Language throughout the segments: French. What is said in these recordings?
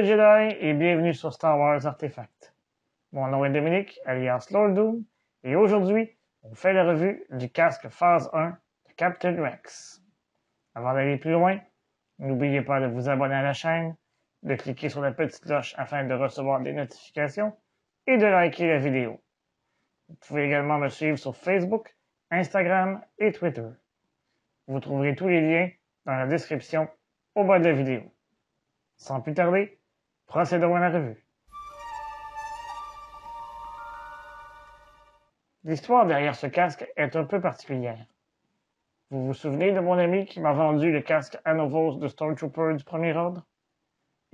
Jedi et bienvenue sur Star Wars Artefact. Mon nom est Dominique, alias Lord Doom, et aujourd'hui, on fait la revue du casque Phase 1 de Captain Rex. Avant d'aller plus loin, n'oubliez pas de vous abonner à la chaîne, de cliquer sur la petite cloche afin de recevoir des notifications et de liker la vidéo. Vous pouvez également me suivre sur Facebook, Instagram et Twitter. Vous trouverez tous les liens dans la description au bas de la vidéo. Sans plus tarder, procédons à la revue. L'histoire derrière ce casque est un peu particulière. Vous vous souvenez de mon ami qui m'a vendu le casque Anovos de Stormtrooper du Premier Ordre?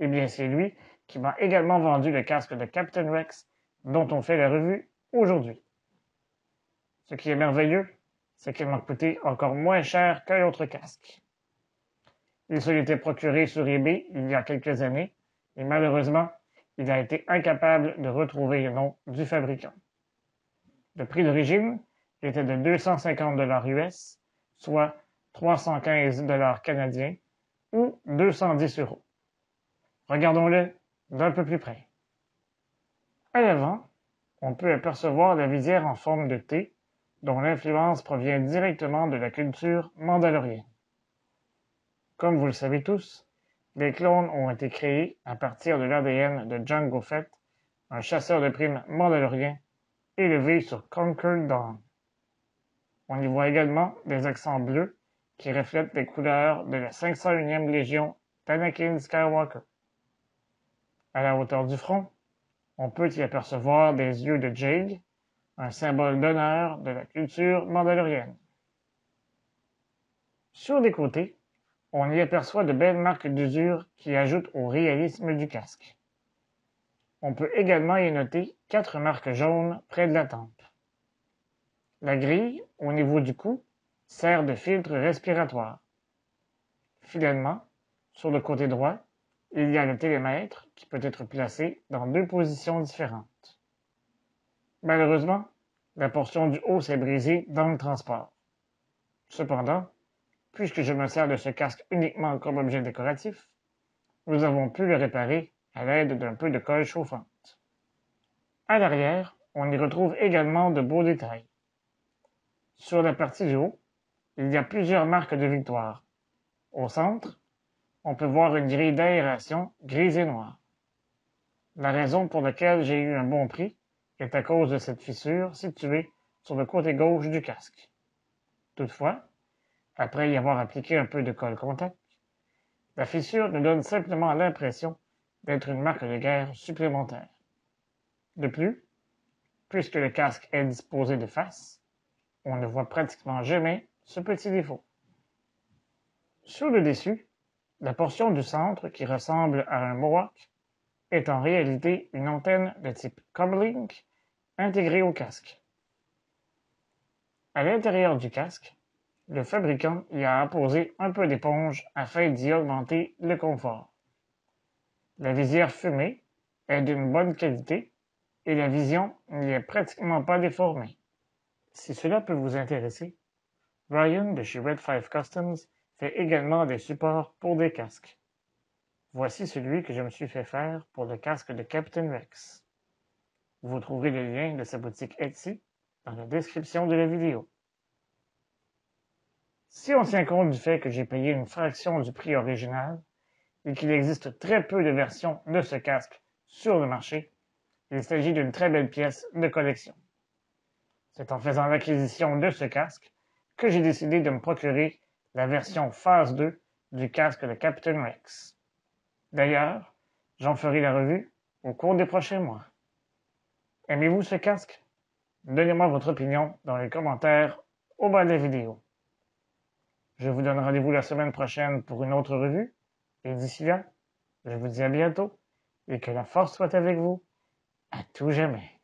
Eh bien, c'est lui qui m'a également vendu le casque de Captain Rex, dont on fait la revue aujourd'hui. Ce qui est merveilleux, c'est qu'il m'a coûté encore moins cher qu'un autre casque. Il se l'était procuré sur eBay il y a quelques années, et malheureusement, il a été incapable de retrouver le nom du fabricant. Le prix d'origine était de 250 $ US, soit 315 $ canadiens, ou 210 €. Regardons-le d'un peu plus près. À l'avant, on peut apercevoir la visière en forme de T, dont l'influence provient directement de la culture mandalorienne. Comme vous le savez tous, les clones ont été créés à partir de l'ADN de Jango Fett, un chasseur de primes mandalorien élevé sur Conquer Dawn. On y voit également des accents bleus qui reflètent les couleurs de la 501e Légion d'Anakin Skywalker. À la hauteur du front, on peut y apercevoir des yeux de jade, un symbole d'honneur de la culture mandalorienne. Sur les côtés, on y aperçoit de belles marques d'usure qui ajoutent au réalisme du casque. On peut également y noter 4 marques jaunes près de la tempe. La grille, au niveau du cou, sert de filtre respiratoire. Finalement, sur le côté droit, il y a le télémètre qui peut être placé dans 2 positions différentes. Malheureusement, la portion du haut s'est brisée dans le transport. Cependant, puisque je me sers de ce casque uniquement comme objet décoratif, nous avons pu le réparer à l'aide d'un peu de colle chauffante. À l'arrière, on y retrouve également de beaux détails. Sur la partie du haut, il y a plusieurs marques de victoire. Au centre, on peut voir une grille d'aération grise et noire. La raison pour laquelle j'ai eu un bon prix est à cause de cette fissure située sur le côté gauche du casque. Toutefois, après y avoir appliqué un peu de colle contact, la fissure nous donne simplement l'impression d'être une marque de guerre supplémentaire. De plus, puisque le casque est disposé de face, on ne voit pratiquement jamais ce petit défaut. Sur le dessus, la portion du centre qui ressemble à un mohawk est en réalité une antenne de type Comlink intégrée au casque. À l'intérieur du casque, le fabricant y a apposé un peu d'éponge afin d'y augmenter le confort. La visière fumée est d'une bonne qualité et la vision n'y est pratiquement pas déformée. Si cela peut vous intéresser, Ryan de chez Red 5 Customs fait également des supports pour des casques. Voici celui que je me suis fait faire pour le casque de Captain Rex. Vous trouverez le lien de sa boutique Etsy dans la description de la vidéo. Si on tient compte du fait que j'ai payé une fraction du prix original et qu'il existe très peu de versions de ce casque sur le marché, il s'agit d'une très belle pièce de collection. C'est en faisant l'acquisition de ce casque que j'ai décidé de me procurer la version Phase 2 du casque de Captain Rex. D'ailleurs, j'en ferai la revue au cours des prochains mois. Aimez-vous ce casque? Donnez-moi votre opinion dans les commentaires au bas de la vidéo. Je vous donne rendez-vous la semaine prochaine pour une autre revue, et d'ici là, je vous dis à bientôt, et que la force soit avec vous, à tout jamais.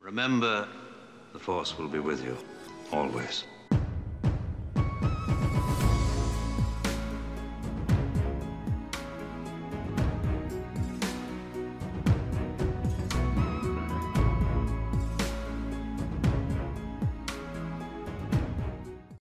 Remember, the Force will be with you, always.